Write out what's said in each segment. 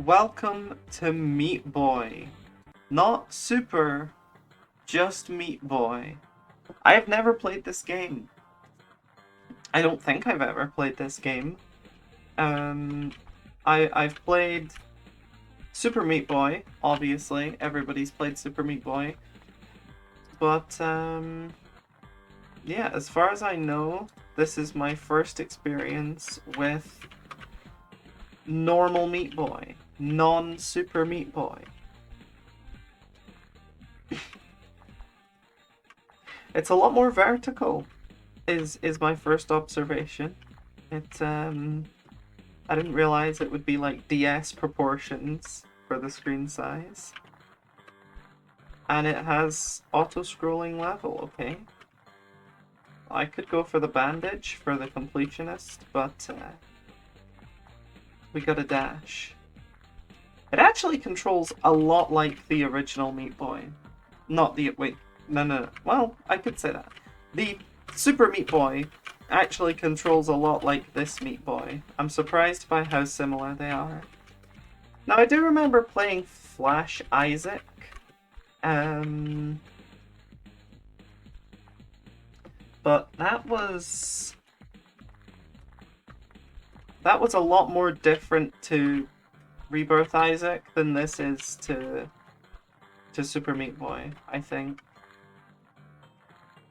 Welcome to Meat Boy. Not Super, just Meat Boy. I have never played this game. I don't think I've ever played this game. Um, I've played Super Meat Boy, obviously. Everybody's played Super Meat Boy. But, yeah, as far as I know, this is my first experience with normal Meat Boy, non-Super Meat Boy. It's a lot more vertical, is my first observation. I didn't realize it would be like DS proportions for the screen size. And it has auto-scrolling level, okay. I could go for the bandage for the completionist, but we got a dash. It actually controls a lot like the original Meat Boy. Not the, wait, no. Well, I could say that. The Super Meat Boy actually controls a lot like this Meat Boy. I'm surprised by how similar they are. Now, I do remember playing Flash Isaac. But that was a lot more different to Rebirth Isaac than this is to Super Meat Boy, I think.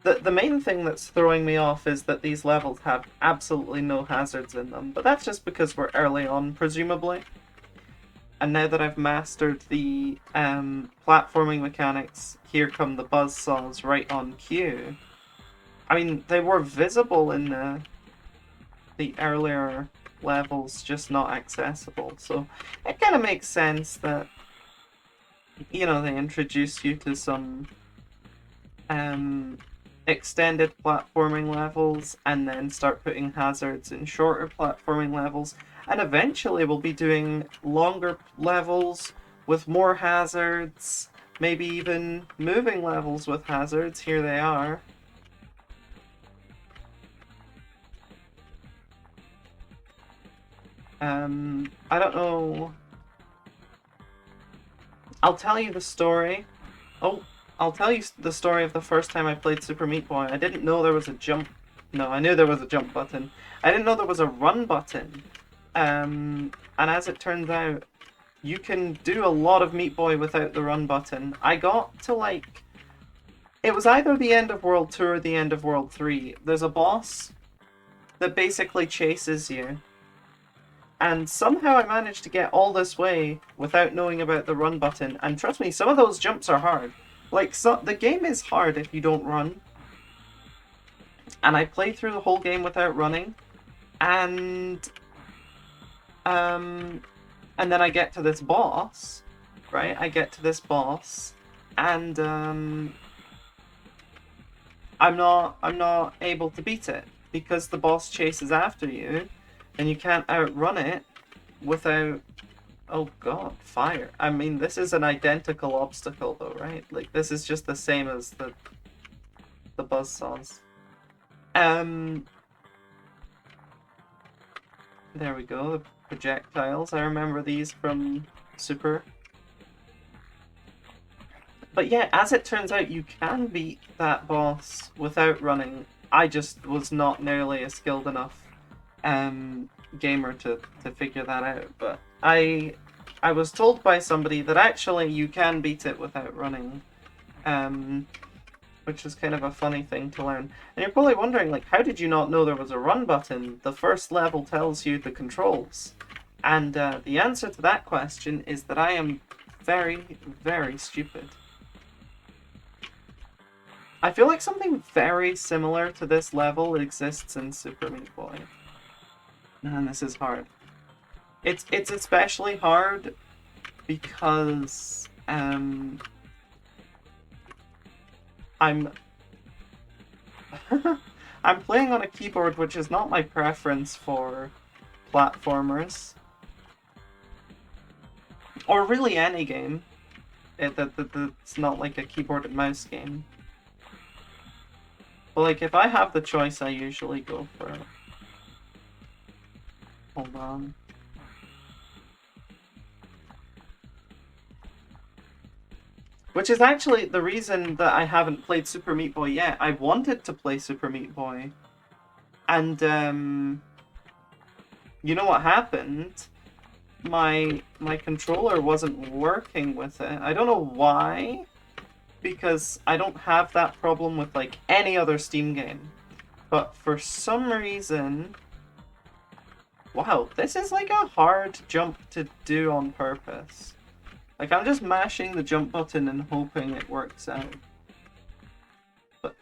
The main thing that's throwing me off is that these levels have absolutely no hazards in them, but that's just because we're early on, presumably. And now that I've mastered the platforming mechanics, here come the buzzsaws right on cue. I mean, they were visible in the earlier levels, just not accessible. So it kind of makes sense that, you know, they introduce you to some extended platforming levels and then start putting hazards in shorter platforming levels. And eventually we'll be doing longer levels with more hazards, maybe even moving levels with hazards. Here they are. I don't know. I'll tell you the story. Oh, I'll tell you the story of the first time I played Super Meat Boy. I didn't know there was a jump. No, I knew there was a jump button. I didn't know there was a run button. And as it turns out, you can do a lot of Meat Boy without the run button. I got to like... It was either the end of World 2 or the end of World 3. There's a boss that basically chases you. And somehow I managed to get all this way without knowing about the run button. And trust me, some of those jumps are hard. Like, so, the game is hard if you don't run. And I played through the whole game without running. And then I get to this boss, right? I get to this boss, and I'm not able to beat it because the boss chases after you, and you can't outrun it without. Oh god, fire! I mean, this is an identical obstacle, though, right? Like, this is just the same as the buzzsaws. There we go. The projectiles. I remember these from Super. But yeah, as it turns out, you can beat that boss without running. I just was not nearly a skilled enough gamer to figure that out. But I was told by somebody that actually you can beat it without running, which is kind of a funny thing to learn. And you're probably wondering, like, how did you not know there was a run button? The first level tells you the controls. And the answer to that question is that I am very, very stupid. I feel like something very similar to this level exists in Super Meat Boy. Man, this is hard. It's especially hard because I'm I'm playing on a keyboard, which is not my preference for platformers. Or really any game. It's not like a keyboard and mouse game. But like, if I have the choice, I usually go for it. Hold on. Which is actually the reason that I haven't played Super Meat Boy yet. I wanted to play Super Meat Boy. And, you know what happened? My controller wasn't working with it. I don't know why, because I don't have that problem with, like, any other Steam game. But for some reason... Wow, this is like a hard jump to do on purpose. Like, I'm just mashing the jump button and hoping it works out. But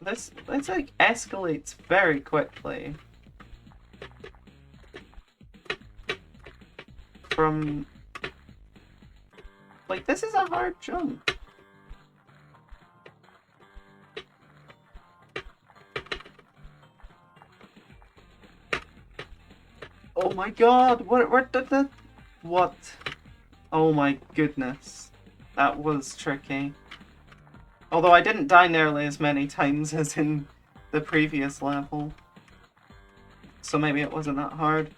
this like, escalates very quickly. From... Like, this is a hard jump. Oh my god, what did that... What? Oh my goodness. That was tricky. Although I didn't die nearly as many times as in the previous level. So maybe it wasn't that hard.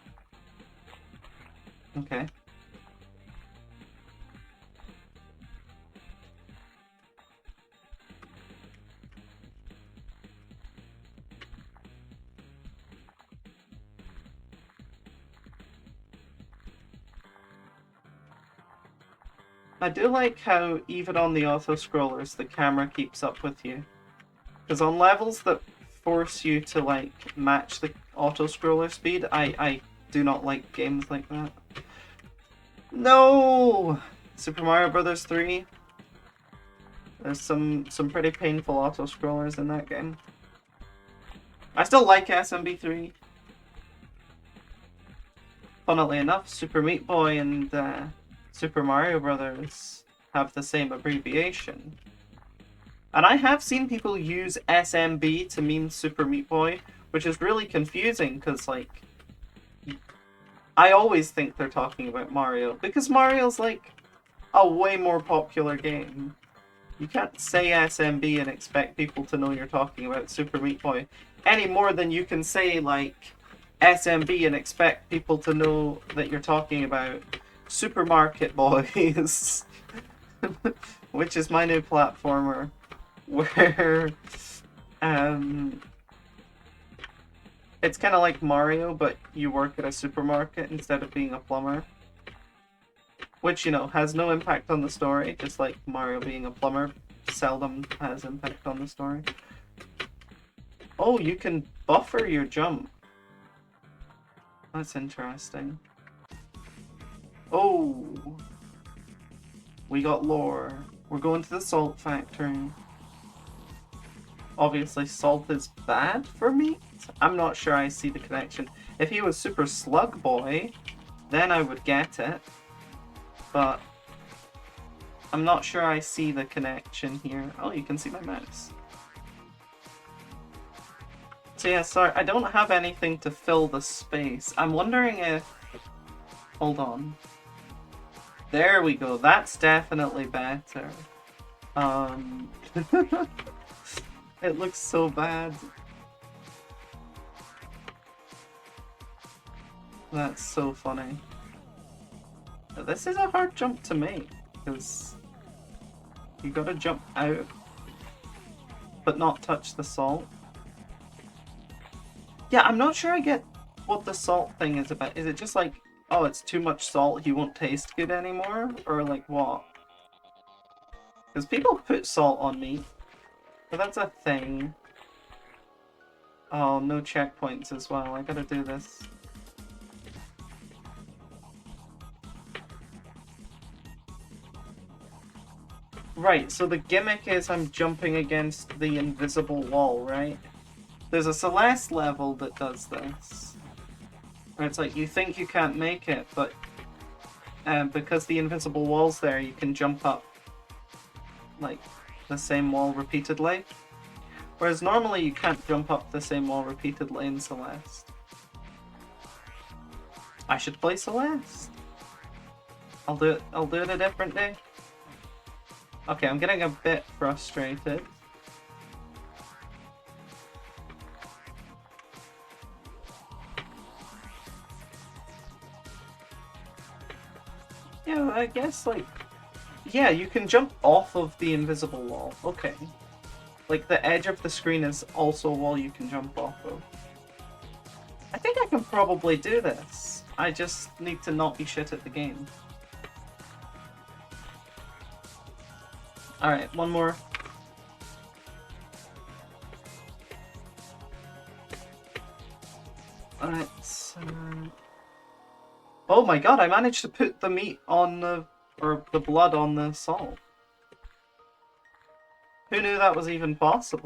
Okay. I do like how even on the auto-scrollers the camera keeps up with you. Because on levels that force you to like match the auto-scroller speed, I do not like games like that. No! Super Mario Bros. 3. There's some pretty painful auto-scrollers in that game. I still like SMB3. Funnily enough, Super Meat Boy and Super Mario Brothers have the same abbreviation. And I have seen people use SMB to mean Super Meat Boy, which is really confusing because, like, I always think they're talking about Mario, because Mario's, like, a way more popular game. You can't say SMB and expect people to know you're talking about Super Meat Boy any more than you can say, like, SMB and expect people to know that you're talking about Supermarket Boys, which is my new platformer, where it's kind of like Mario, but you work at a supermarket instead of being a plumber. Which, you know, has no impact on the story, just like Mario being a plumber seldom has impact on the story. Oh, you can buffer your jump. That's interesting. Oh! We got lore. We're going to the salt factory. Obviously, salt is bad for meat? I'm not sure I see the connection. If he was Super Slug Boy, then I would get it. But I'm not sure I see the connection here. Oh, you can see my mouse. So yeah, sorry, I don't have anything to fill the space. I'm wondering if... Hold on. There we go, that's definitely better. It looks so bad. That's so funny. This is a hard jump to make, because you gotta jump out, but not touch the salt. Yeah, I'm not sure I get what the salt thing is about. Is it just like, oh, it's too much salt, you won't taste good anymore? Or like what? Because people put salt on meat, but that's a thing. Oh, no checkpoints as well, I gotta do this. Right, so the gimmick is I'm jumping against the invisible wall, right? There's a Celeste level that does this. Where it's like, you think you can't make it, but because the invisible wall's there, you can jump up, like, the same wall repeatedly. Whereas normally you can't jump up the same wall repeatedly in Celeste. I should play Celeste. I'll do it a different day. Okay, I'm getting a bit frustrated. Yeah, I guess, like, Yeah, you can jump off of the invisible wall. Okay. Like, the edge of the screen is also a wall you can jump off of. I think I can probably do this. I just need to not be shit at the game. Alright, one more. Alright, so... Oh my god, I managed to put the meat on the... or the blood on the salt. Who knew that was even possible?